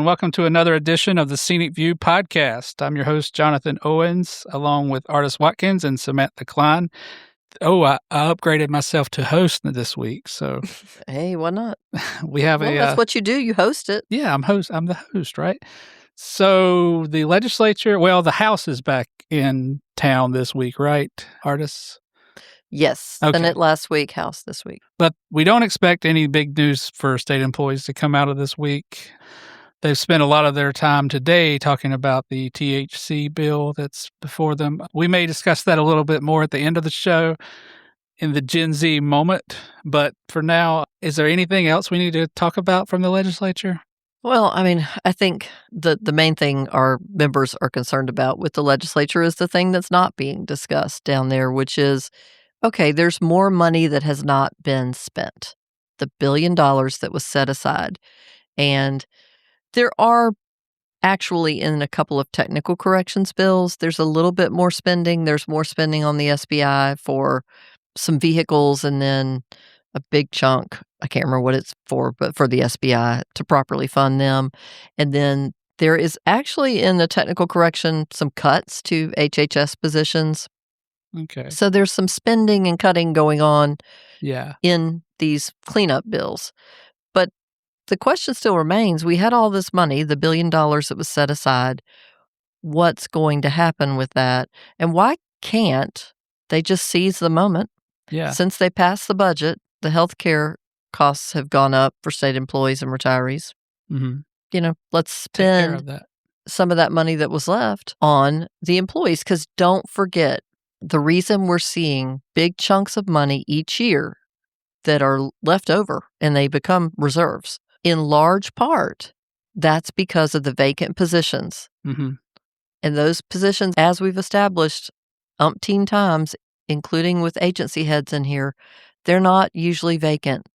welcome to another edition of the Scenic View podcast. I'm your host, Jonathan Owens, along with Ardis Watkins and Samantha Cline. I upgraded myself to host this week, so hey, why not? We have that's what you do. You host it. Yeah, I'm the host, right? So the legislature, the House is back in town this week, right, Ardis? Yes, Okay. Senate last week, House this week. But we don't expect any big news for state employees to come out of this week. They've spent a lot of their time today talking about the THC bill that's before them. We may discuss that a little bit more at the end of the show in the Gen Z moment. But for now, is there anything else we need to talk about from the legislature? Well, I think the main thing our members are concerned about with the legislature is the thing that's not being discussed down there, which is, okay, there's more money that has not been spent. The $1 billion that was set aside. And there are actually in a couple of technical corrections bills, there's a little bit more spending. There's more spending on the SBI for some vehicles and then a big chunk, I can't remember what it's for, but for the SBI to properly fund them. And then there is actually in the technical correction some cuts to HHS positions. Okay. So there's some spending and cutting going on in these cleanup bills. But the question still remains, we had all this money, the $1 billion that was set aside. What's going to happen with that? And why can't they just seize the moment? Yeah. Since they passed the budget, the health care costs have gone up for state employees and retirees. Mm-hmm. Let's spend some of that money that was left on the employees. Because don't forget, the reason we're seeing big chunks of money each year that are left over and they become reserves, in large part, that's because of the vacant positions. Mm-hmm. And those positions, as we've established umpteen times, including with agency heads in here, they're not usually vacant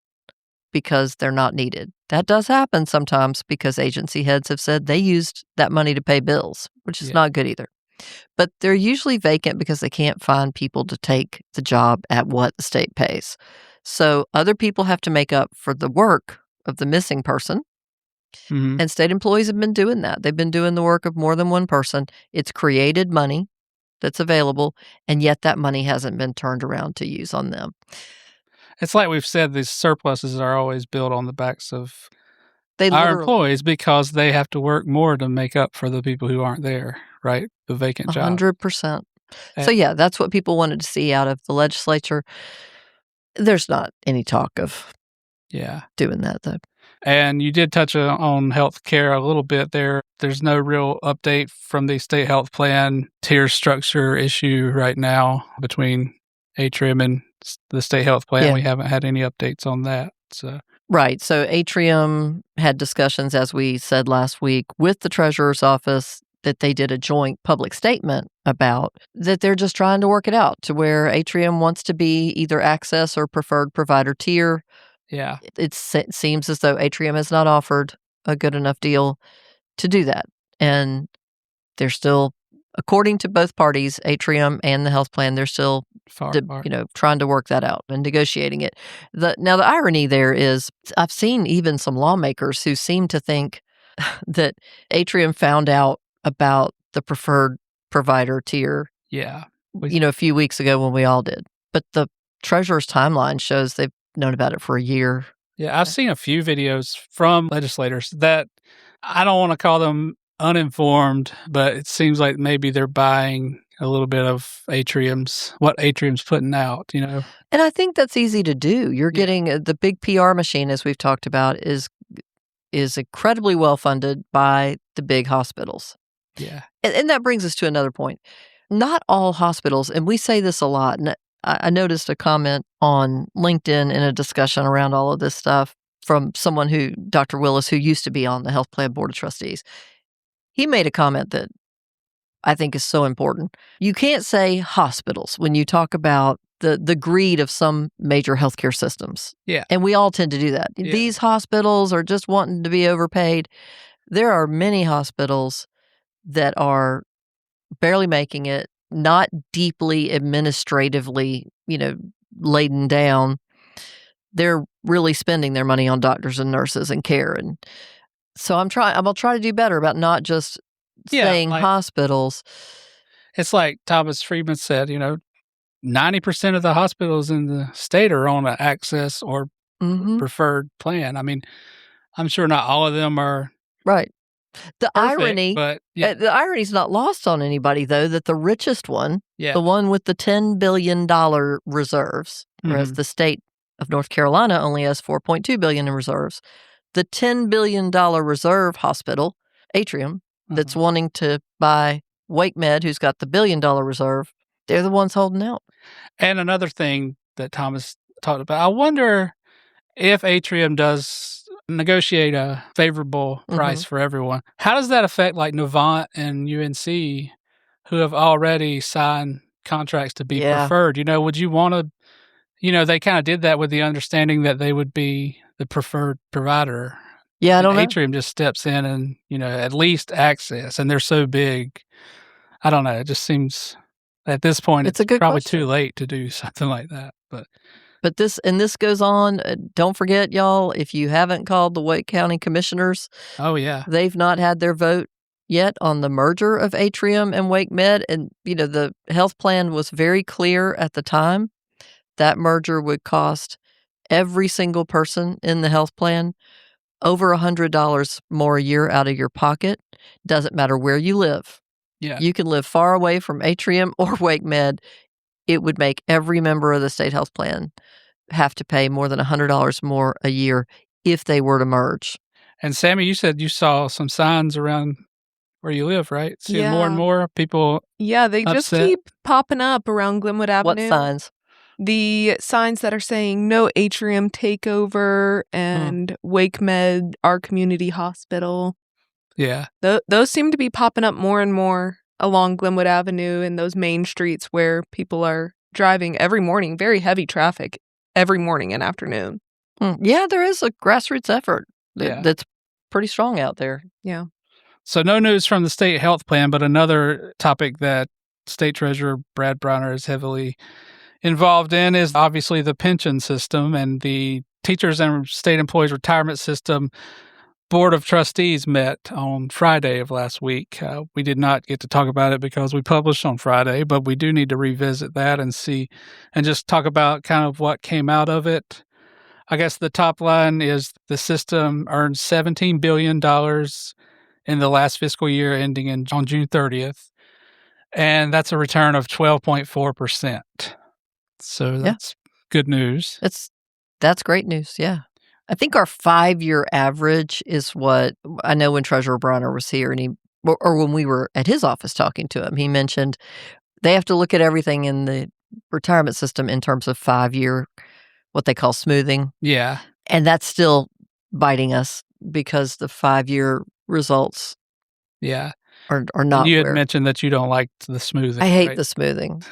because they're not needed. That does happen sometimes because agency heads have said they used that money to pay bills, which is not good either. But they're usually vacant because they can't find people to take the job at what the state pays. So other people have to make up for the work of the missing person. Mm-hmm. And state employees have been doing that. They've been doing the work of more than one person. It's created money that's available, and yet that money hasn't been turned around to use on them. It's like we've said, these surpluses are always built on the backs of our employees because they have to work more to make up for the people who aren't there, right? The vacant job. 100%. So that's what people wanted to see out of the legislature. There's not any talk of doing that, though. And you did touch on health care a little bit there. There's no real update from the state health plan tier structure issue right now between Atrium and the state health plan. Yeah. We haven't had any updates on that. Right. So Atrium had discussions, as we said last week, with the treasurer's office that they did a joint public statement about that they're just trying to work it out to where Atrium wants to be either access or preferred provider tier. Yeah. It seems as though Atrium has not offered a good enough deal to do that. And they're still, according to both parties, Atrium and the health plan, they're still trying to work that out and negotiating it. Now, the irony there is I've seen even some lawmakers who seem to think that Atrium found out about the preferred provider tier a few weeks ago when we all did. But the treasurer's timeline shows they've known about it for a year. Yeah, I've seen a few videos from legislators that I don't want to call them uninformed, but it seems like maybe they're buying a little bit of what Atrium's putting out, And I think that's easy to do. You're getting the big PR machine, as we've talked about, is incredibly well funded by the big hospitals. Yeah. And that brings us to another point. Not all hospitals, and we say this a lot, and I noticed a comment on LinkedIn in a discussion around all of this stuff from someone Dr. Willis, who used to be on the Health Plan Board of Trustees. He made a comment that I think is so important. You can't say hospitals when you talk about the greed of some major healthcare systems. Yeah. And we all tend to do that. Yeah. These hospitals are just wanting to be overpaid. There are many hospitals that are barely making it, not deeply administratively, laden down. They're really spending their money on doctors and nurses and care. And So I'm gonna try to do better about not just saying hospitals. It's like Thomas Friedman said, 90% of the hospitals in the state are on an access or preferred plan. I mean, I'm sure not all of them are right. The perfect, but the irony's not lost on anybody, though, that the richest one, the one with the $10 billion reserves, whereas the state of North Carolina only has $4.2 billion in reserves. The $10 billion reserve hospital, Atrium, that's wanting to buy WakeMed, who's got the $1 billion reserve, they're the ones holding out. And another thing that Thomas talked about, I wonder if Atrium does negotiate a favorable price for everyone, how does that affect like Novant and UNC who have already signed contracts to be preferred? Would you want to, they kind of did that with the understanding that they would be the preferred provider. Yeah, I don't know. Atrium just steps in and, at least access, and they're so big. I don't know. It just seems at this point it's probably too late to do something like that. But this goes on. Don't forget, y'all, if you haven't called the Wake County Commissioners, they've not had their vote yet on the merger of Atrium and WakeMed. And, the health plan was very clear at the time. That merger would cost every single person in the health plan over $100 more a year out of your pocket. Doesn't matter where you live. Yeah. You can live far away from Atrium or WakeMed. It would make every member of the state health plan have to pay more than $100 more a year if they were to merge. And Sammy, you said you saw some signs around where you live, right? Seeing more and more people. Yeah, they upset. Just keep popping up around Glenwood Avenue. What signs? The signs that are saying no Atrium takeover and WakeMed, our community hospital. Yeah. Those seem to be popping up more and more along Glenwood Avenue and those main streets where people are driving every morning, very heavy traffic every morning and afternoon. Yeah, there is a grassroots effort that's pretty strong out there. Yeah. So no news from the state health plan, but another topic that State Treasurer Brad Bronner is heavily involved in is obviously the pension system, and the Teachers and State Employees Retirement System Board of Trustees met on Friday of last week. We did not get to talk about it because we published on Friday, but we do need to revisit that and see and just talk about kind of what came out of it. I guess the top line is the system earned $17 billion in the last fiscal year ending on June 30th, and that's a return of 12.4%. So that's good news. That's great news, yeah. I think our 5-year average is what I know when Treasurer Bronner was here and or when we were at his office talking to him, he mentioned they have to look at everything in the retirement system in terms of 5-year, what they call smoothing. Yeah. And that's still biting us because the 5-year results are not. And you had mentioned that you don't like the smoothing. I hate the smoothing.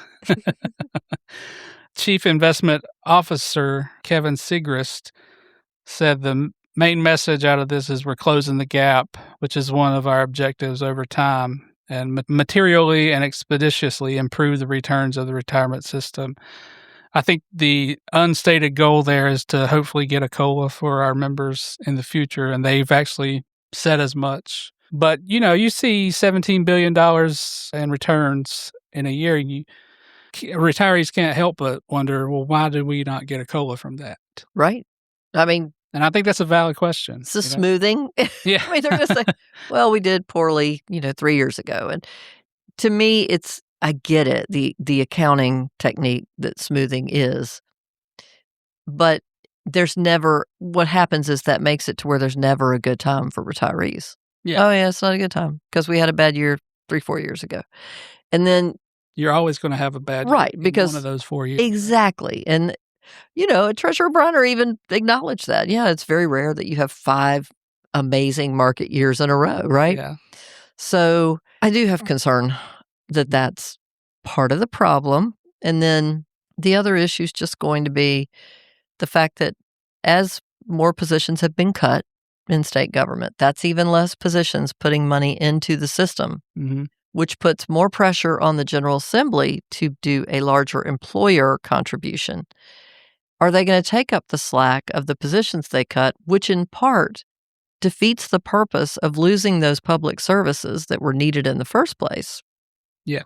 Chief Investment Officer Kevin Sigrist said the main message out of this is we're closing the gap, which is one of our objectives over time, and materially and expeditiously improve the returns of the retirement system. I think the unstated goal there is to hopefully get a COLA for our members in the future, and they've actually said as much. But, you see $17 billion in returns in a year, retirees can't help but wonder, well, why did we not get a COLA from that? Right. I mean, and I think that's a valid question. It's the smoothing. Yeah. I mean, they're going to say, well, we did poorly, 3 years ago. And to me, I get it, the accounting technique that smoothing is. But what happens is that makes it to where there's never a good time for retirees. Yeah. Oh, yeah, it's not a good time because we had a bad year 3-4 years ago. And then you're always going to have a bad year. Right, because one of those 4 years. Exactly. And Treasurer Bronner even acknowledged that. Yeah, it's very rare that you have 5 amazing market years in a row, right? Yeah. So I do have concern that that's part of the problem. And then the other issue is just going to be the fact that as more positions have been cut in state government, that's even less positions putting money into the system, which puts more pressure on the General Assembly to do a larger employer contribution. Are they going to take up the slack of the positions they cut, which in part defeats the purpose of losing those public services that were needed in the first place? Yeah.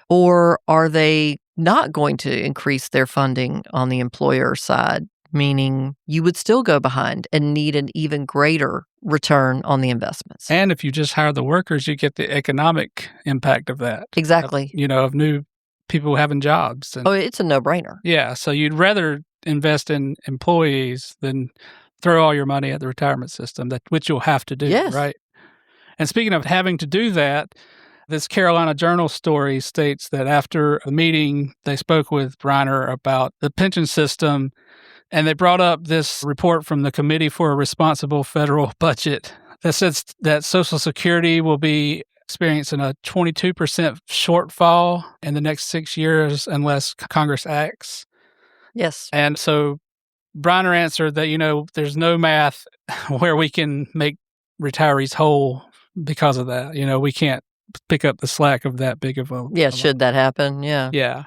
Or are they not going to increase their funding on the employer side, meaning you would still go behind and need an even greater return on the investments? And if you just hire the workers, you get the economic impact of that. Exactly. Of new people having jobs. And, Oh, it's a no-brainer. yeah. So you'd rather invest in employees than throw all your money at the retirement system, which you'll have to do, Yes. right? And speaking of having to do that, this Carolina Journal story states that after a meeting, they spoke with Briner about the pension system, and they brought up this report from the Committee for a Responsible Federal Budget that says that Social Security will be experiencing a 22% shortfall in the next 6 years unless Congress acts. Yes. And so Briner answered that, there's no math where we can make retirees whole because of that. We can't pick up the slack of that big of a... Yeah, should that happen? Yeah. Yeah.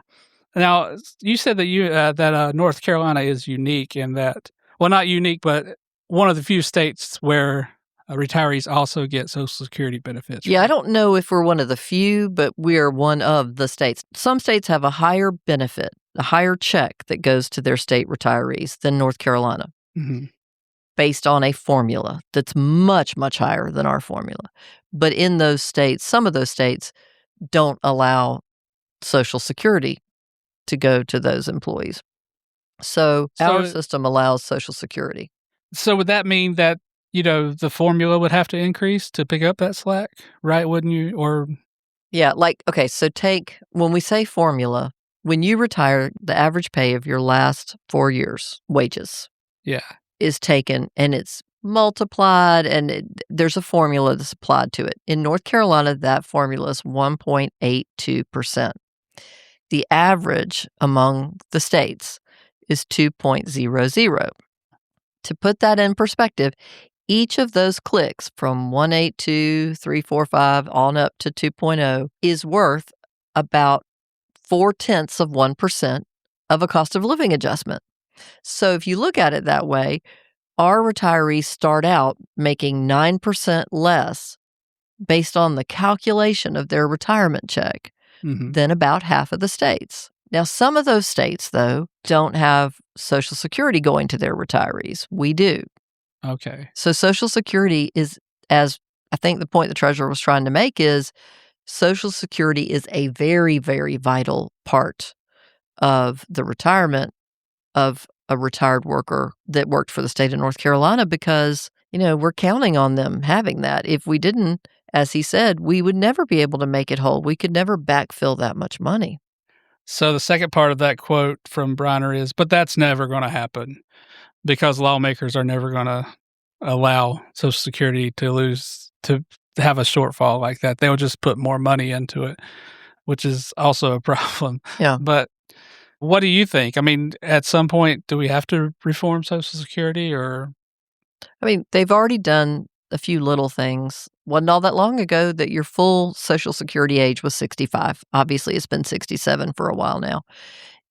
Now, you said that North Carolina is unique in that, well, not unique, but one of the few states where retirees also get Social Security benefits. Yeah, right? I don't know if we're one of the few, but we are one of the states. Some states have a higher benefit, a higher check that goes to their state retirees than North Carolina, based on a formula that's much, much higher than our formula. But in those states, some of those states don't allow Social Security to go to those employees. So our system allows Social Security. So would that mean that, the formula would have to increase to pick up that slack, right? Wouldn't you? Or yeah, okay, so when we say formula, when you retire, the average pay of your last 4 years' wages is taken and it's multiplied, and there's a formula that's applied to it. In North Carolina, that formula is 1.82%. The average among the states is 2.00. To put that in perspective, each of those clicks from 182, 345, on up to 2.0 is worth about 0.4% of a cost of living adjustment. So if you look at it that way, our retirees start out making 9% less based on the calculation of their retirement check than about half of the states. Now, some of those states, though, don't have Social Security going to their retirees. We do. Okay. So Social Security is, as I think the point the treasurer was trying to make is, Social Security is a very, very vital part of the retirement of a retired worker that worked for the state of North Carolina because, we're counting on them having that. If we didn't, as he said, we would never be able to make it whole. We could never backfill that much money. So the second part of that quote from Briner is, but that's never going to happen because lawmakers are never going to allow Social Security to have a shortfall like that. They'll just put more money into it, which is also a problem. Yeah. But what do you think? I mean, at some point, do we have to reform Social Security or? I mean, they've already done a few little things. Wasn't all that long ago that your full Social Security age was 65. Obviously, it's been 67 for a while now.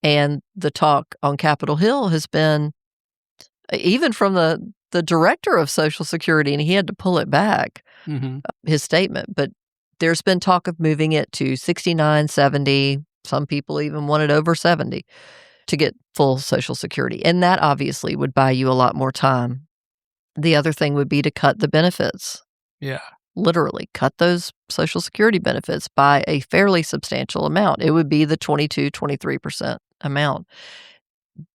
And the talk on Capitol Hill has been, even from the director of Social Security, and he had to pull it back, his statement. But there's been talk of moving it to 69, 70. Some people even wanted over 70 to get full Social Security. And that obviously would buy you a lot more time. The other thing would be to cut the benefits. Yeah. Literally cut those Social Security benefits by a fairly substantial amount. It would be the 22, 23% amount.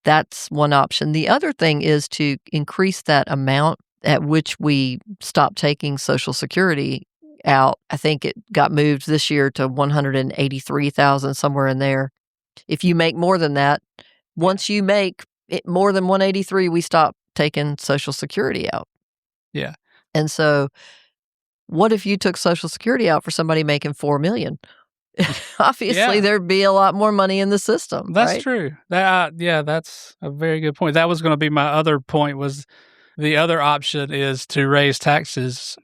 That's one option. The other thing is to increase that amount at which we stop taking Social Security out. I think it got moved this year to 183,000, somewhere in there. If you make more than that, once you make it more than 183, we stop taking Social Security out. Yeah. And so what if you took Social Security out for somebody making $4 million? Obviously, there'd be a lot more money in the system. That's right? true. That's a very good point. That was going to be my other point. Was the other option is to raise taxes,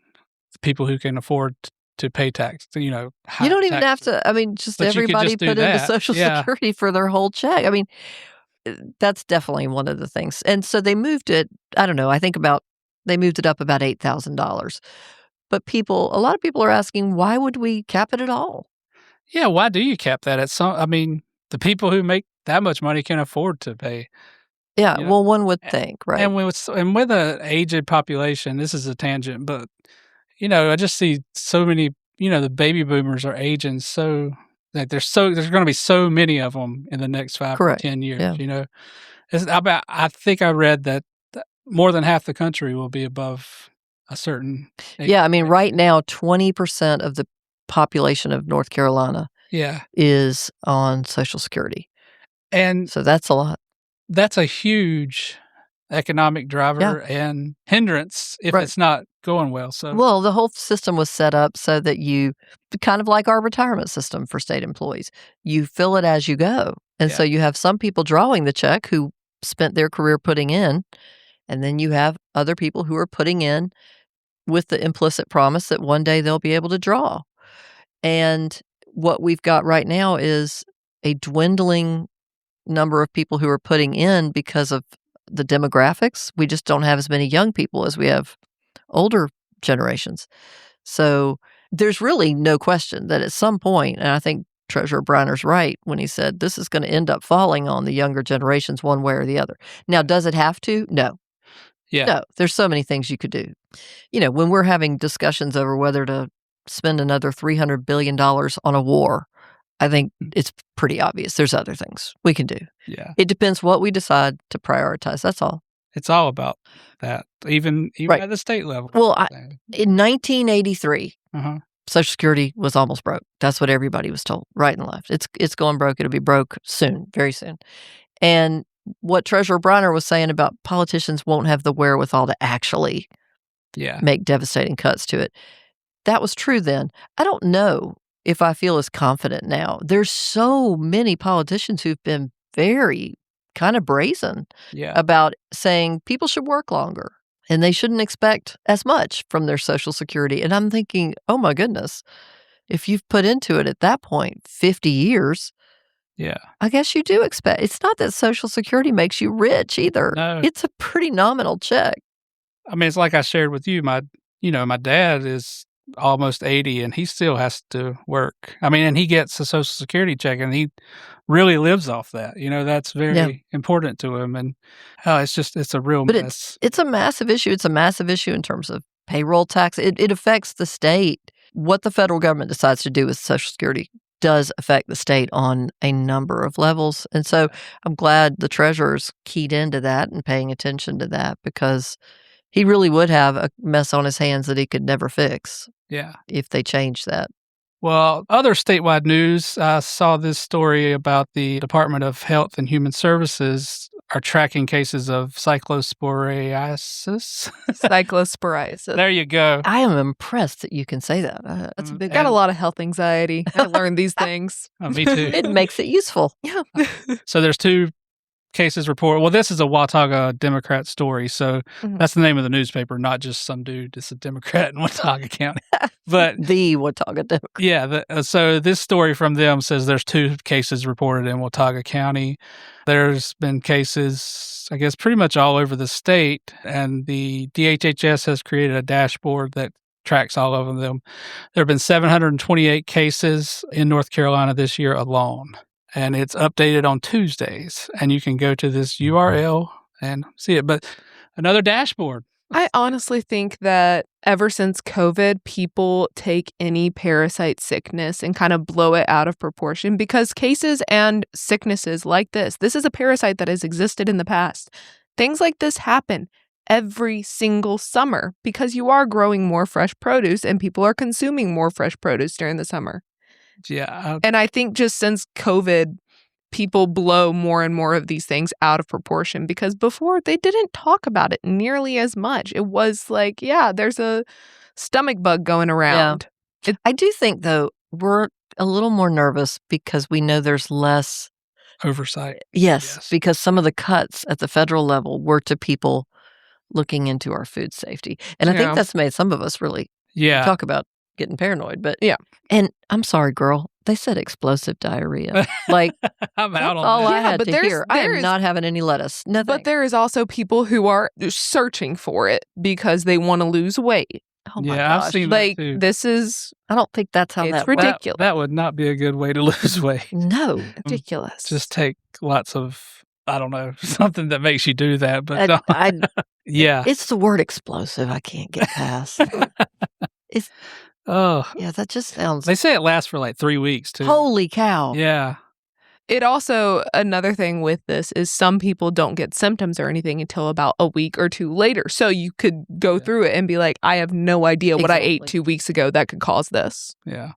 people who can afford to pay tax. You don't even have to. I mean, just everybody put into Social Security for their whole check. I mean, that's definitely one of the things. And so they moved it. I don't know. I think about They moved it up about $8,000. But a lot of people are asking, why would we cap it at all? Yeah, why do you cap that at some? I mean, the people who make that much money can afford to pay. Yeah, You know, well, one would think, right? And with an aged population, this is a tangent, but I just see so many. The baby boomers are aging so like there's going to be so many of them in the next 5 Correct. to 10 years. Yeah. I think I read that more than half the country will be above a certain age. Yeah, I mean, right now, 20% of the population of North Carolina is on Social Security. And so that's a lot. That's a huge economic driver and hindrance if it's not going well. So, well, the whole system was set up so that you, kind of like our retirement system for state employees, you fill it as you go. And so you have some people drawing the check who spent their career putting in, and then you have other people who are putting in with the implicit promise that one day they'll be able to draw. And what we've got right now is a dwindling number of people who are putting in because of the demographics. We just don't have as many young people as we have older generations. So there's really no question that at some point, and I think Treasurer Briner's right when he said this is going to end up falling on the younger generations one way or the other. Now, does it have to? No. Yeah. No, there's so many things you could do. When we're having discussions over whether to spend another $300 billion on a war, I think it's pretty obvious there's other things we can do. Yeah. It depends what we decide to prioritize. That's all. It's all about that, even at the state level. Well, in 1983, Social Security was almost broke. That's what everybody was told, right and left. It's going broke. It'll be broke soon, very soon. And what Treasurer Briner was saying about politicians won't have the wherewithal to actually make devastating cuts to it, that was true then. I don't know if I feel as confident now. There's so many politicians who've been very kind of brazen about saying people should work longer and they shouldn't expect as much from their Social Security. And I'm thinking, oh my goodness, if you've put into it at that point 50 years, I guess you do expect. It's not that Social Security makes you rich either. No. It's a pretty nominal check. I mean, it's like I shared with you. My dad is almost 80 and he still has to work. I mean, and he gets a Social Security check and he really lives off that. That's very important to him. And it's a real mess. It's a massive issue. It's a massive issue in terms of payroll tax. It affects the state. What the federal government decides to do with Social Security does affect the state on a number of levels. And so I'm glad the treasurer's keyed into that and paying attention to that, because he really would have a mess on his hands that he could never fix if they change that. Well, other statewide news, I saw this story about the Department of Health and Human Services are tracking cases of cyclosporiasis. Cyclosporiasis. There you go. I am impressed that you can say that. That's a big. Got a lot of health anxiety. I learned these things. Me too. It makes it useful. Yeah. So there's 2 cases reported. Well, this is a Watauga Democrat story, so that's the name of the newspaper, not just some dude. It's a Democrat in Watauga County. But the Watauga Democrat. Yeah. So this story from them says there's 2 cases reported in Watauga County. There's been cases, I guess, pretty much all over the state, and the DHHS has created a dashboard that tracks all of them. There have been 728 cases in North Carolina this year alone. And it's updated on Tuesdays. And you can go to this URL and see it. But another dashboard. I honestly think that ever since COVID, people take any parasite sickness and kind of blow it out of proportion, because cases and sicknesses like this is a parasite that has existed in the past. Things like this happen every single summer because you are growing more fresh produce and people are consuming more fresh produce during the summer. Yeah. And I think just since COVID, people blow more and more of these things out of proportion, because before they didn't talk about it nearly as much. It was like, there's a stomach bug going around. Yeah. I do think, though, we're a little more nervous because we know there's less oversight. Yes, because some of the cuts at the federal level were to people looking into our food safety. And I think that's made some of us really talk about getting paranoid. But Yeah. And I'm sorry, girl. They said explosive diarrhea. Like, I'm out that's on all that. I had but to there's- hear. I there am is- not having any lettuce. No, But there is also people who are searching for it because they want to lose weight. oh my Yeah, I've gosh. seen that Like, too. this is I don't think that's how It's that works. ridiculous. That would not be a good way to lose weight. No. ridiculous. Just take lots of, I don't know, something that makes you do that. But yeah. It's the word explosive I can't get past. Oh, Yeah, that just sounds. they say it lasts for like 3 weeks too. Holy cow. Yeah. It also, another thing with this is some people don't get symptoms or anything until about a week or two later. So you could go through it and be like, I have no idea what I ate Exactly. 2 weeks ago that could cause this. Yeah.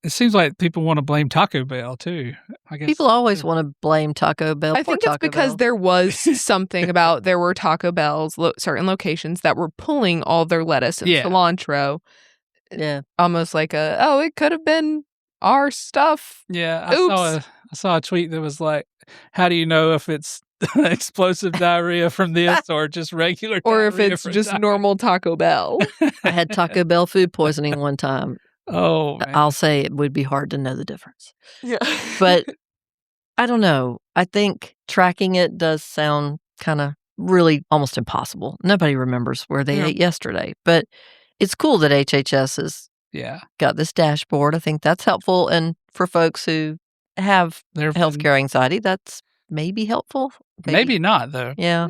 It seems like people want to blame Taco Bell too. I guess People always want to blame Taco Bell. I Poor think it's Taco because Bell. there was something about there were Taco Bells, certain locations that were pulling all their lettuce and Yeah. cilantro. Yeah. Almost like it could have been our stuff. Yeah, Oops. I saw a tweet that was like, "How do you know if it's explosive diarrhea from this or just regular Or if diarrhea it's from just Taco-" normal Taco Bell. I had Taco Bell food poisoning one time. Oh, man. I'll say it would be hard to know the difference. Yeah. But I don't know. I think tracking it does sound kind of really almost impossible. Nobody remembers where they Yeah. ate yesterday. But it's cool that HHS has Yeah, got this dashboard. I think that's helpful. And for folks who have there healthcare anxiety, that's maybe helpful. maybe not though. Yeah.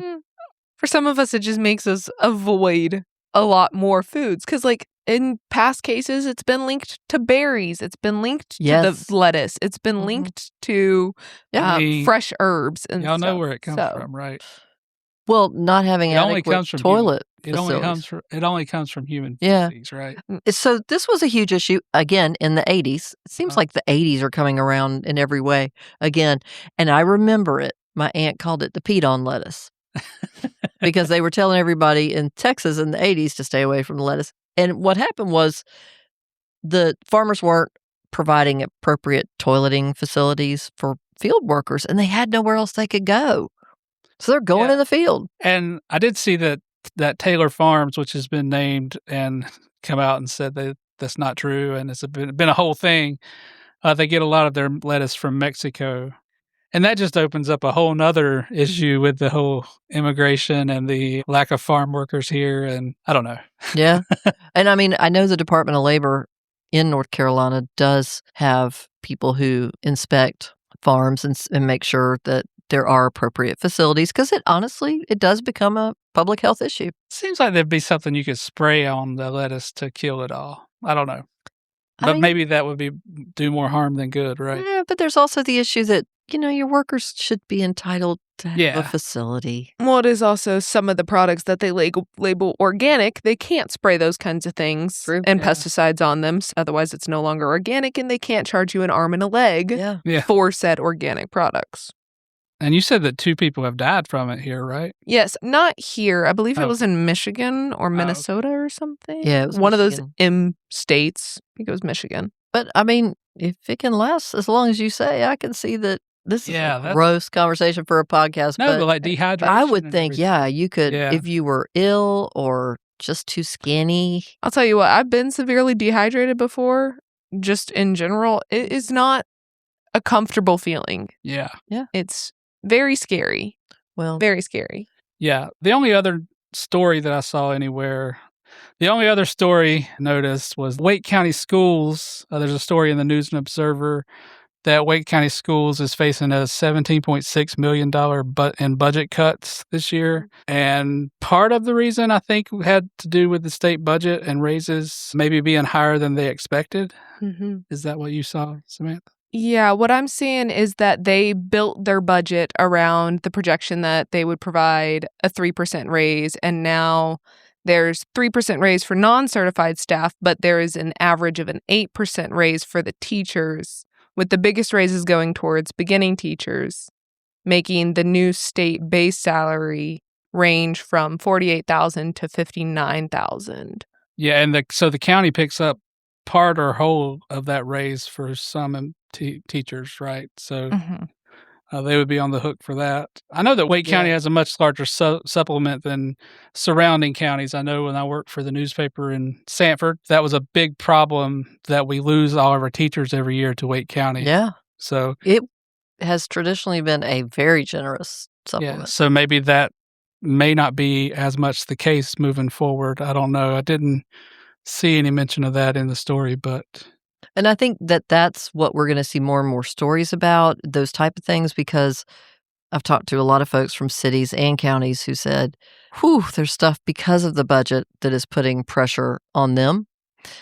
For some of us, it just makes us avoid a lot more foods. Because, like, in past cases, it's been linked to berries. It's been linked to Yes. the lettuce. It's been Mhm. linked to Yeah. fresh herbs and Y'all know stuff. where it comes So, from, right? Well, not having It only adequate comes from toilet It only facilities. comes from human Yeah. feces, right? So this was a huge issue again in the 80s. It seems Uh-huh. like the 80s are coming around in every way again. And I remember it. My aunt called it the peed on lettuce because they were telling everybody in Texas in the 80s to stay away from the lettuce. And what happened was the farmers weren't providing appropriate toileting facilities for field workers, and they had nowhere else they could go. So they're going Yeah. in the field. And I did see that Taylor Farms, which has been named and come out and said that that's not true, and it's been a whole thing. They get a lot of their lettuce from Mexico. And that just opens up a whole nother issue with the whole immigration and the lack of farm workers here. And I don't know. Yeah. And I mean, I know the Department of Labor in North Carolina does have people who inspect farms and make sure that there are appropriate facilities because it does become a public health issue. Seems like there'd be something you could spray on the lettuce to kill it all. I don't know. I But mean- maybe that would do more harm than good, right? Yeah, but there's also the issue that, your workers should be entitled to have Yeah. a facility. well, it is also some of the products that they label organic. They can't spray those kinds of things True. and Yeah. pesticides on them. Otherwise, it's no longer organic, and they can't charge you an arm and a leg Yeah. Yeah. for said organic products. And you said that 2 people have died from it here, right? Yes, not here. I believe it Oh. was in Michigan or okay. Minnesota or something. Yeah, it was one of those Michigan. M states. I think it was Michigan. But I mean, if it can last as long as you say, I can see that this is Yeah, a that's- gross conversation for a podcast. No, but like dehydration. I would and think, everything. yeah, you could, Yeah. if you were ill or just too skinny. I'll tell you what, I've been severely dehydrated before. Just in general, it is not a comfortable feeling. Yeah. It's very scary. Well, Very scary. Yeah. The only other story that I saw anywhere, the only other story noticed was Wake County Schools. There's a story in the News and Observer that Wake County Schools is facing a $17.6 million in budget cuts this year. And part of the reason I think had to do with the state budget and raises maybe being higher than they expected. Mm-hmm. Is that what you saw, Samantha? Yeah, what I'm seeing is that they built their budget around the projection that they would provide a 3% raise, and now there's 3% raise for non-certified staff, but there is an average of an 8% raise for the teachers, with the biggest raises going towards beginning teachers, making the new state base salary range from $48,000 to $59,000. Yeah, and so the county picks up part or whole of that raise for some teachers, right? So Mm-hmm. They would be on the hook for that. I know that Wake County has a much larger supplement than surrounding counties. I know when I worked for the newspaper in Sanford, that was a big problem that we lose all of our teachers every year to Wake County. Yeah. So it has traditionally been a very generous supplement. Yeah, so maybe that may not be as much the case moving forward. I don't know. I didn't see any mention of that in the story, but... And I think that that's what we're going to see more and more stories about, those type of things, because I've talked to a lot of folks from cities and counties who said, whew, there's stuff because of the budget that is putting pressure on them.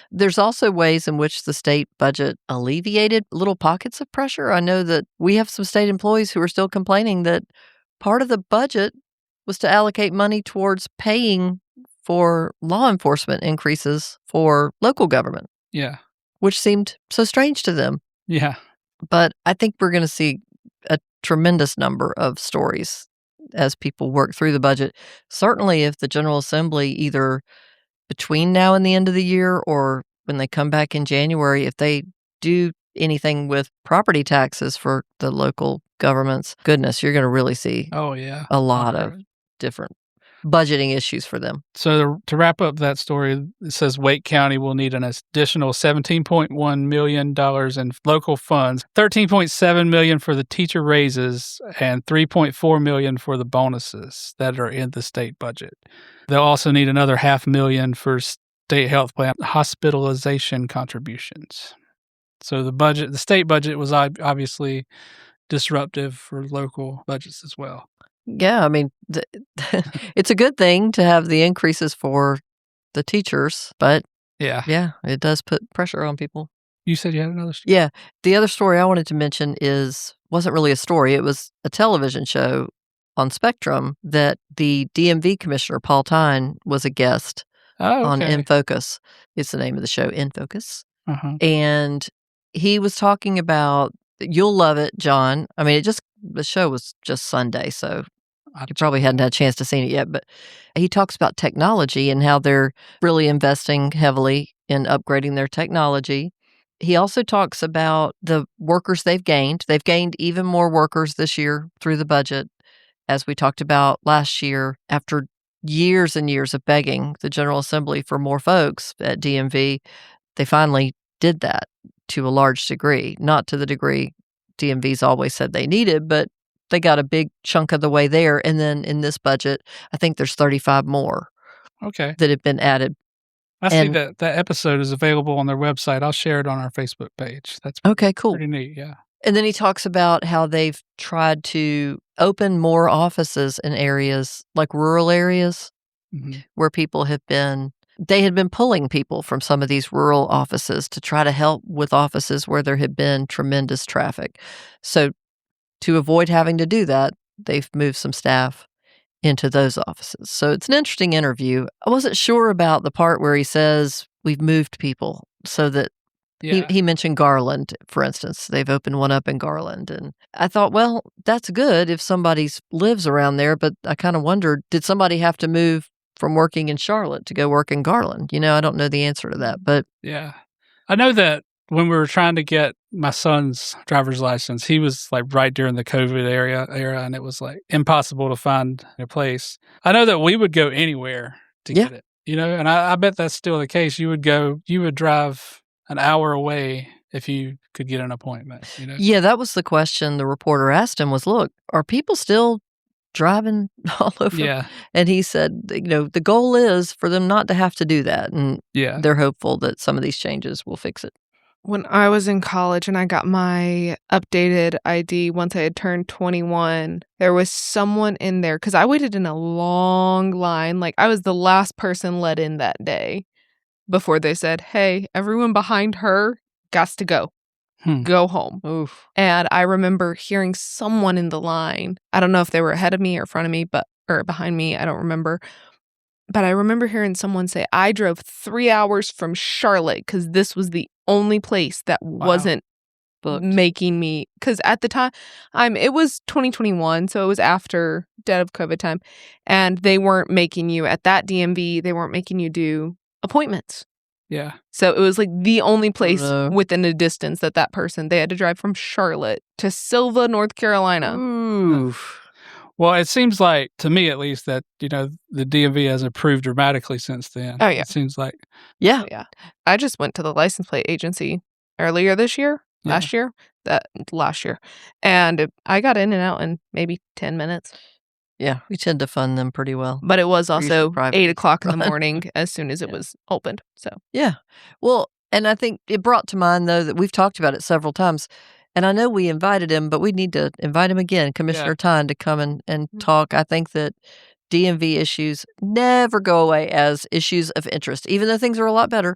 There's also ways in which the state budget alleviated little pockets of pressure. I know that we have some state employees who are still complaining that part of the budget was to allocate money towards paying for law enforcement increases for local government. Yeah. Which seemed so strange to them. Yeah. But I think we're going to see a tremendous number of stories as people work through the budget. Certainly if the General Assembly, either between now and the end of the year or when they come back in January, if they do anything with property taxes for the local governments, goodness, you're going to really see a lot of different budgeting issues for them. So to wrap up that story, it says Wake County will need an additional $17.1 million in local funds, $13.7 million for the teacher raises, and $3.4 million for the bonuses that are in the state budget. They'll also need another $500,000 for state health plan hospitalization contributions. So the state budget was obviously disruptive for local budgets as well. Yeah, I mean, it's a good thing to have the increases for the teachers, but yeah, it does put pressure on people. You said you had another story? Yeah. The other story I wanted to mention wasn't really a story. It was a television show on Spectrum that the DMV commissioner, Paul Tyne, was a guest on In Focus. It's the name of the show, In Focus. Uh-huh. And he was talking about, you'll love it, John. I mean, the show was just Sunday, so you probably hadn't had a chance to see it yet, but he talks about technology and how they're really investing heavily in upgrading their technology. He also talks about the workers they've gained. They've gained even more workers this year through the budget. As we talked about last year, after years and years of begging the General Assembly for more folks at DMV, they finally did that to a large degree. Not to the degree DMV's always said they needed, but they got a big chunk of the way there. And then in this budget, I think there's 35 more that have been added. I see that episode is available on their website. I'll share it on our Facebook page. That's cool. Pretty neat, yeah. And then he talks about how they've tried to open more offices in areas like rural areas where people had been pulling people from some of these rural offices to try to help with offices where there had been tremendous traffic. So to avoid having to do that, they've moved some staff into those offices. So it's an interesting interview. I wasn't sure about the part where he says we've moved people so that he mentioned Garland, for instance. They've opened one up in Garland. And I thought, well, that's good if somebody lives around there. But I kind of wondered, did somebody have to move from working in Charlotte to go work in Garland? I don't know the answer to that. But yeah, I know that when we were trying to get my son's driver's license, he was like right during the COVID era, and it was like impossible to find a place. I know that we would go anywhere to get it, and I bet that's still the case. You would drive an hour away if you could get an appointment. Yeah, that was the question the reporter asked him was, look, are people still driving all over? Yeah. And he said, the goal is for them not to have to do that. And they're hopeful that some of these changes will fix it. When I was in college and I got my updated ID once I had turned 21, there was someone in there because I waited in a long line. Like I was the last person let in that day before they said, hey, everyone behind her got to go. Go home. Oof. And I remember hearing someone in the line. I don't know if they were ahead of me or in front of me, or behind me. I don't remember. But I remember hearing someone say, I drove 3 hours from Charlotte because this was the only place that wasn't making me. Because at the time, it was 2021, so it was after dead of COVID time. And they weren't making you, at that DMV, they weren't making you do appointments. Yeah. So it was like the only place No. within a distance that person, they had to drive from Charlotte to Silva, North Carolina. Ooh. Well, it seems like, to me at least, that, the DMV has improved dramatically since then. Oh, yeah. It seems like. Yeah. Oh, yeah. I just went to the license plate agency earlier this year, last year, and I got in and out in maybe 10 minutes. Yeah, we tend to fund them pretty well. But it was also private 8 o'clock in the run. morning as soon as it was opened. So Yeah. Well, and I think it brought to mind, though, that we've talked about it several times. And I know we invited him, but we need to invite him again, Commissioner Tyne, to come and talk. I think that DMV issues never go away as issues of interest. Even though things are a lot better,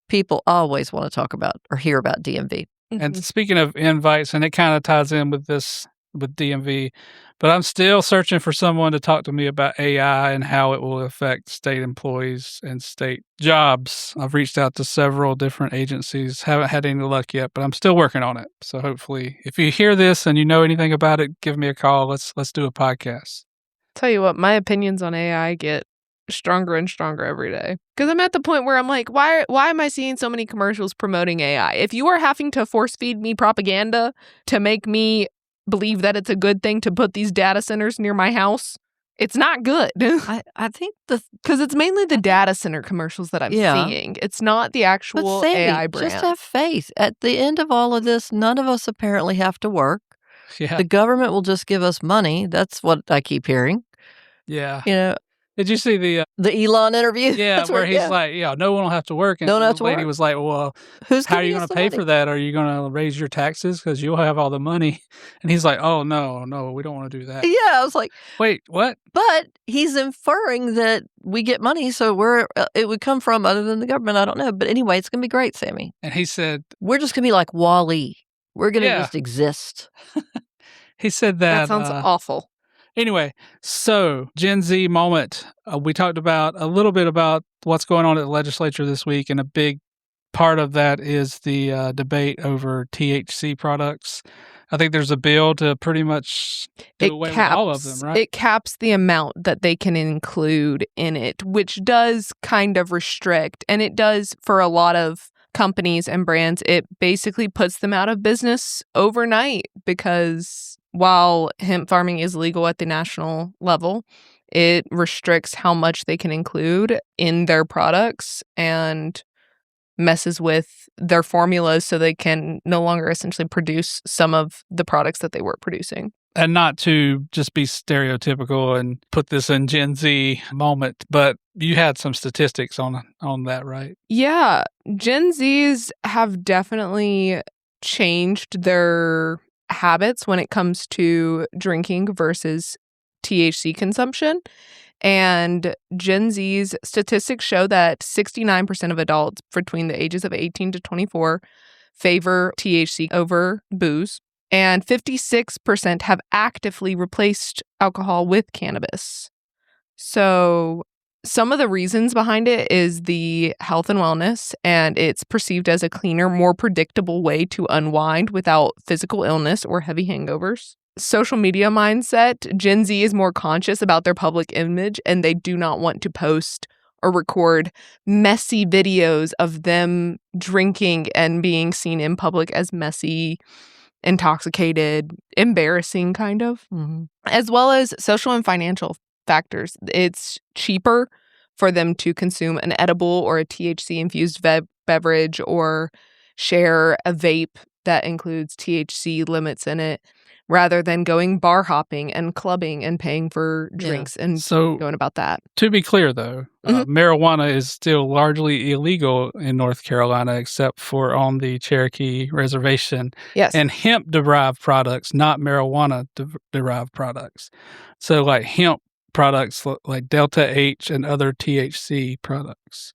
people always want to talk about or hear about DMV. And speaking of invites, and it kind of ties in with this, with DMV, but I'm still searching for someone to talk to me about AI and how it will affect state employees and state jobs. I've reached out to several different agencies, haven't had any luck yet, but I'm still working on it. So hopefully, if you hear this and you know anything about it, give me a call. Let's do a podcast. Tell you what, my opinions on AI get stronger and stronger every day. Because I'm at the point where I'm like, why am I seeing so many commercials promoting AI? If you are having to force feed me propaganda to make me believe that it's a good thing to put these data centers near my house, it's not good. I think because it's mainly the data center commercials that I'm seeing. It's not the actual Sandy, AI brand. just have faith. At the end of all of this, none of us apparently have to work. Yeah. The government will just give us money. That's what I keep hearing. Yeah. Did you see the Elon interview? Yeah, where he's like, no one will have to work. And no one have the to lady work. was like, well, Who's how are you going to pay for that? Are you going to raise your taxes because you'll have all the money? And he's like, oh, no, we don't want to do that. Yeah, I was like, wait, what? But he's inferring that we get money, so where it would come from other than the government, I don't know. But anyway, it's going to be great, Sammy. And he said, we're just going to be like Wall-E. We're going to just exist. He said that. That sounds awful. Anyway, so Gen Z moment. We talked about a little bit about what's going on at the legislature this week, and a big part of that is the debate over THC products. I think there's a bill to pretty much do away with all of them, right? It caps the amount that they can include in it, which does kind of restrict, and it does for a lot of companies and brands. It basically puts them out of business overnight because while hemp farming is legal at the national level, it restricts how much they can include in their products and messes with their formulas so they can no longer essentially produce some of the products that they were producing. And not to just be stereotypical and put this in Gen Z moment, but you had some statistics on that, right? Yeah. Gen Zs have definitely changed their habits when it comes to drinking versus THC consumption. And Gen Z's statistics show that 69% of adults between the ages of 18 to 24 favor THC over booze, and 56% have actively replaced alcohol with cannabis. So some of the reasons behind it is the health and wellness, and it's perceived as a cleaner, more predictable way to unwind without physical illness or heavy hangovers. Social media mindset, Gen Z is more conscious about their public image, and they do not want to post or record messy videos of them drinking and being seen in public as messy, intoxicated, embarrassing kind of, as well as social and financial factors. It's cheaper for them to consume an edible or a THC-infused beverage or share a vape that includes THC limits in it, rather than going bar hopping and clubbing and paying for drinks and going about that. To be clear, though, marijuana is still largely illegal in North Carolina, except for on the Cherokee Reservation. Yes. And hemp-derived products, not marijuana-derived products. So like hemp products like Delta H and other THC products.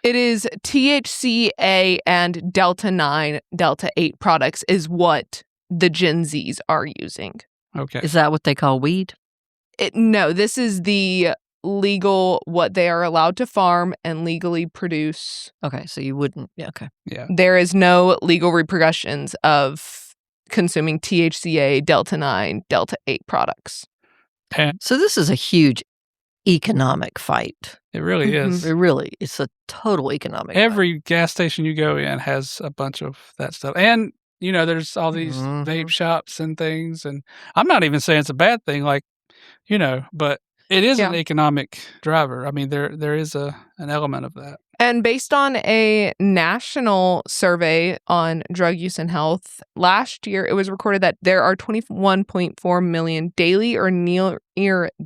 It is THCA and Delta 9, Delta 8 products is what the Gen Zs are using. Okay. Is that what they call weed? No, this is the legal, what they are allowed to farm and legally produce. Okay, so you wouldn't. Yeah, okay. Yeah. There is no legal repercussions of consuming THCA, Delta 9, Delta 8 products. So this is a huge economic fight. It really is. It's a total economic Every gas station you go in has a bunch of that stuff. And, there's all these vape shops and things. And I'm not even saying it's a bad thing, but it is an economic driver. I mean, there is an element of that. And based on a national survey on drug use and health, last year it was recorded that there are 21.4 million daily or near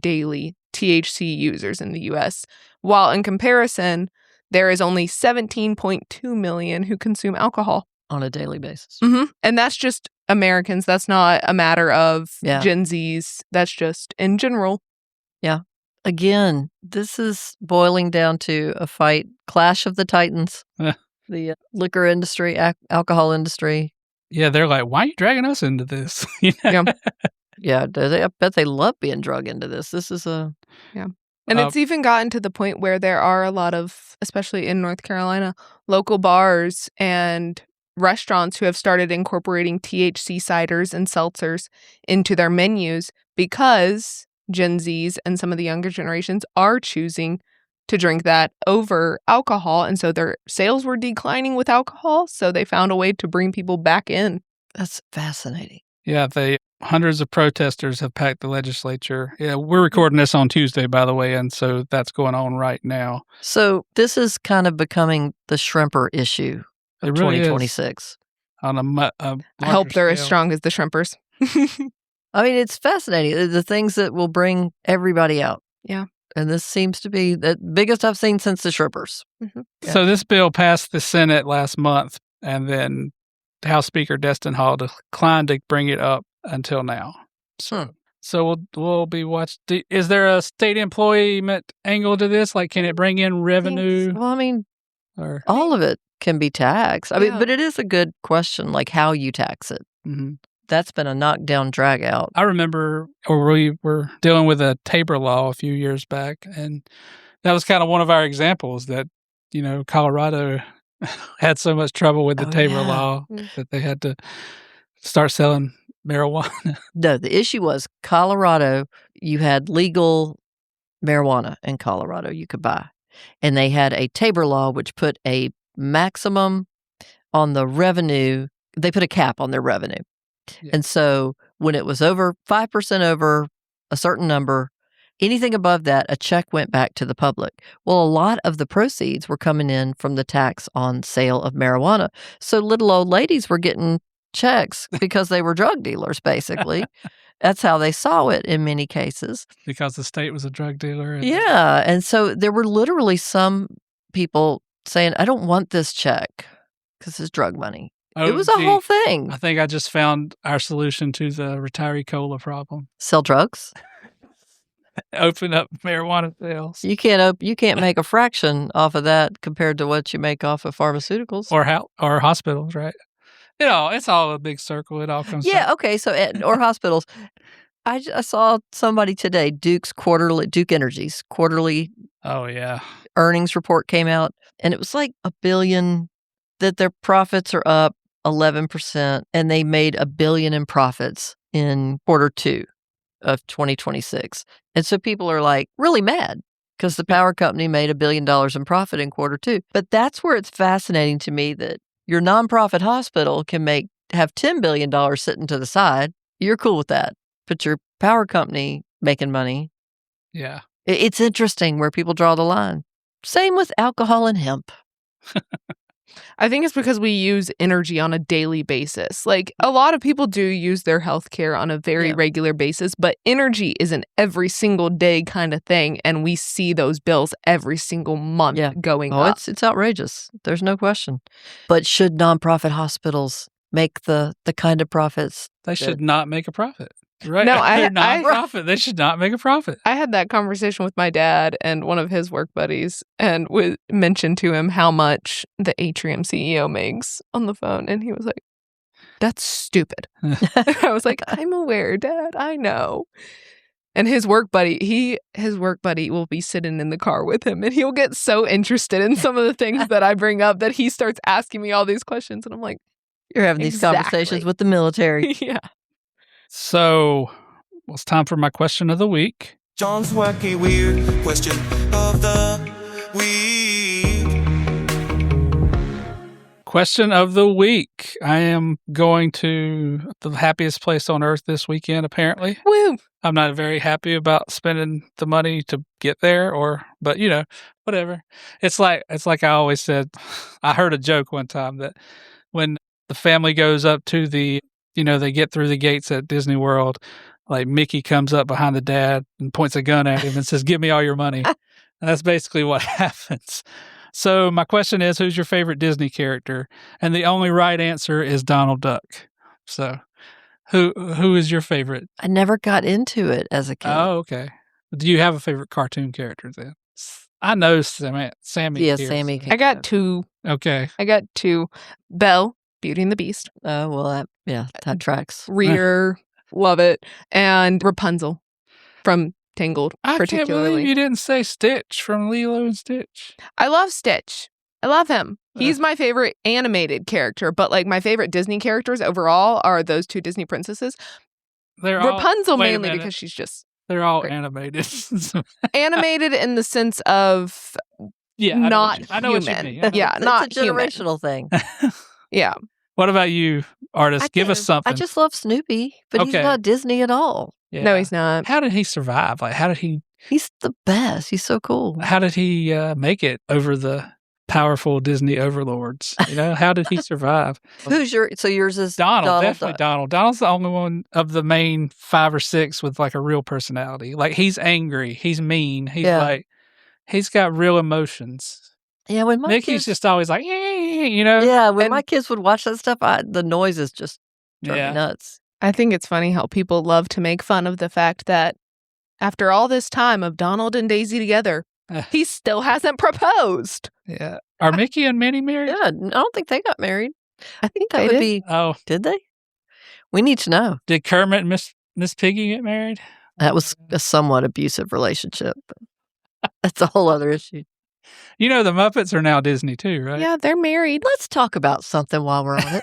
daily THC users in the U.S., while in comparison, there is only 17.2 million who consume alcohol. On a daily basis. And that's just Americans. That's not a matter of Gen Zs. That's just in general. Yeah. Again, this is boiling down to a fight, clash of the titans, the liquor industry, alcohol industry. Yeah, they're like, why are you dragging us into this? Yeah, I bet they love being drug into this. This is a... Yeah. And it's even gotten to the point where there are a lot of, especially in North Carolina, local bars and restaurants who have started incorporating THC ciders and seltzers into their menus because Gen Zs and some of the younger generations are choosing to drink that over alcohol. And so their sales were declining with alcohol. So they found a way to bring people back in. That's fascinating. Yeah, hundreds of protesters have packed the legislature. Yeah, we're recording this on Tuesday, by the way, and so that's going on right now. So this is kind of becoming the shrimper issue of 2026. On a I hope they're as strong as the shrimpers. I mean, it's fascinating. The things that will bring everybody out. Yeah. And this seems to be the biggest I've seen since the shrimpers. Yeah. So this bill passed the Senate last month, and then House Speaker Destin Hall declined to bring it up until now. So we'll be watching. Is there a state employment angle to this? Like, can it bring in revenue? Well, I mean, all of it can be taxed. I mean, but it is a good question, like how you tax it. Mm-hmm. That's been a knockdown, drag out. I remember we were dealing with a Tabor law a few years back, and that was kind of one of our examples that, Colorado had so much trouble with the Tabor law that they had to start selling marijuana. No, the issue was Colorado, you had legal marijuana in Colorado you could buy. And they had a Tabor law which put a maximum on the revenue. They put a cap on their revenue. Yeah. And so when it was over 5% over a certain number, anything above that, a check went back to the public. Well, a lot of the proceeds were coming in from the tax on sale of marijuana. So little old ladies were getting checks because they were drug dealers, basically. That's how they saw it in many cases. Because the state was a drug dealer. Yeah. And so there were literally some people saying, I don't want this check because it's drug money. It was a whole thing. I think I just found our solution to the retiree cola problem. Sell drugs? Open up marijuana sales. You can't make a fraction off of that compared to what you make off of pharmaceuticals. Or hospitals, right? It's all a big circle. It all comes back. Yeah, okay. So, or hospitals. I saw somebody today, Duke Energy's quarterly earnings report came out, and it was like $1 billion, that their profits are up 11%, and they made $1 billion in profits in Q2 of 2026. And so people are like really mad because the power company made $1 billion in profit in Q2. But that's where it's fascinating to me that your nonprofit hospital can have $10 billion sitting to the side. You're cool with that. But your power company making money. Yeah. It's interesting where people draw the line. Same with alcohol and hemp. I think it's because we use energy on a daily basis. Like, a lot of people do use their healthcare on a very regular basis, but energy is an every single day kind of thing, and we see those bills every single month going up. It's outrageous. There's no question. But should nonprofit hospitals make the kind of profits? They should not make a profit. Right. No, they're nonprofit. They should not make a profit. I had that conversation with my dad and one of his work buddies, and mentioned to him how much the Atrium CEO makes on the phone, and he was like, "That's stupid." I was like, "I'm aware, Dad. I know." And his work buddy will be sitting in the car with him, and he'll get so interested in some of the things that I bring up that he starts asking me all these questions, and I'm like, "You're having these conversations with the military." Yeah. So it's time for my question of the week. John's wacky weird question of the week. Question of the week. I am going to the happiest place on earth this weekend, apparently. Woo! I'm not very happy about spending the money to get there, but whatever. It's like I always said. I heard a joke one time that when the family goes up to they get through the gates at Disney World, like Mickey comes up behind the dad and points a gun at him and says, "Give me all your money." And that's basically what happens. So my question is, who's your favorite Disney character? And the only right answer is Donald Duck. So who is your favorite? I never got into it as a kid. Oh, okay. Do you have a favorite cartoon character then? I know Sammy. Yeah, here, Sammy. so- I got two. Okay. Belle, Beauty and the Beast. Oh, well, that tracks. Rear, love it. And Rapunzel from Tangled, I can't particularly. believe you didn't say Stitch from Lilo and Stitch. I love Stitch. I love him. He's my favorite animated character, but like my favorite Disney characters overall are those two Disney princesses. Rapunzel mainly because she's just they're all great. animated. Animated in the sense of not I know what you human. mean. Yeah, It's not a generational thing. Yeah. What about you, Ardis? Give us something. I just love Snoopy, but he's Okay. not Disney at all. Yeah. No, he's not. How did he survive? Like, how did he He's the best. He's so cool. make it over the powerful Disney overlords? How did he survive? Yours is Donald, definitely Duck. Donald. Donald's the only one of the main 5 or 6 with like a real personality. Like he's angry, he's mean, he's got real emotions. Yeah, when my Mickey's kids, just always like, yeah, when And- my kids would watch that stuff, the noises just drive Yeah. me nuts. I think it's funny how people love to make fun of the fact that after all this time of Donald and Daisy together, he still hasn't proposed. Yeah. Are Mickey and Minnie married? Yeah, I don't think they got married. I think That they would did. be. Oh, Did they? We need to know. did Kermit and Miss Piggy get married? That was a somewhat abusive relationship. But that's a whole other issue. The Muppets are now Disney too, right? Yeah, they're married. Let's talk about something while we're on it.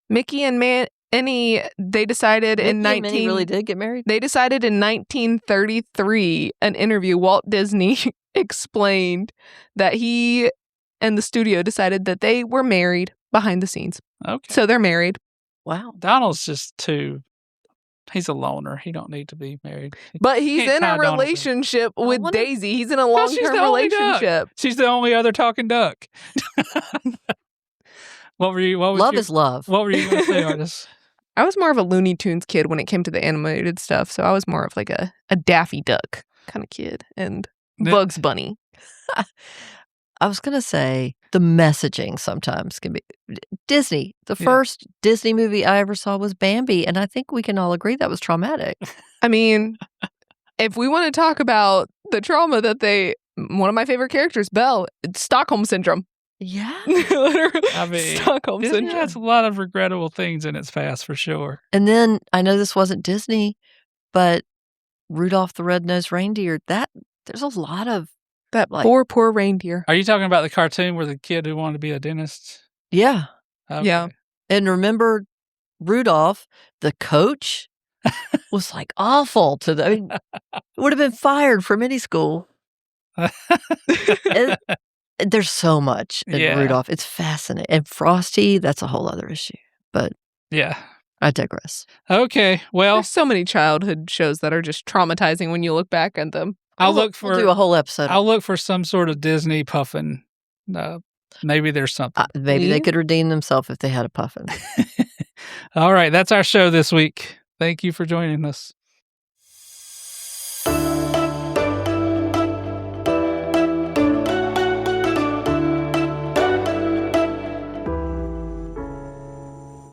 Mickey and Minnie, they decided in Mickey and Minnie really did get married. They decided in 1933, an interview, Walt Disney explained that he and the studio decided that they were married behind the scenes. Okay. So they're married. Wow. Donald's just he's a loner. He don't need to be married. But he's Can't in tie a Donald down. relationship with wonder- Daisy. He's in a Well, she's long-term the only duck. relationship. She's the only other talking duck. What was Love is love. What were you going to say, Ardis? I was more of a Looney Tunes kid when it came to the animated stuff. So I was more of like a Daffy Duck kind of kid and Yeah. Bugs Bunny. I was going to say the messaging sometimes can be Disney. The Yeah. first Disney movie I ever saw was Bambi, and I think we can all agree that was traumatic. I mean, if we want to talk about the trauma that one of my favorite characters, Belle, it's Stockholm Syndrome. Yeah. Literally, I mean, Stockholm Disney Syndrome. has a lot of regrettable things in its past for sure. And then I know this wasn't Disney, but Rudolph the Red-Nosed Reindeer, there's a lot of That like- poor reindeer. Are you talking about the cartoon where the kid who wanted to be a dentist? yeah. Okay. Yeah. And remember Rudolph, the coach, was like awful to the. I mean, would have been fired from any school. And there's so much in Yeah. Rudolph. It's fascinating. And Frosty, that's a whole other issue. But Yeah. I digress. Okay. Well, There's so many childhood shows that are just traumatizing when you look back at them. I'll We'll look for do a whole episode. I'll look for some sort of Disney puffin. Maybe there's something. Maybe Yeah. they could redeem themselves if they had a puffin. All right, that's our show this week. Thank you for joining us.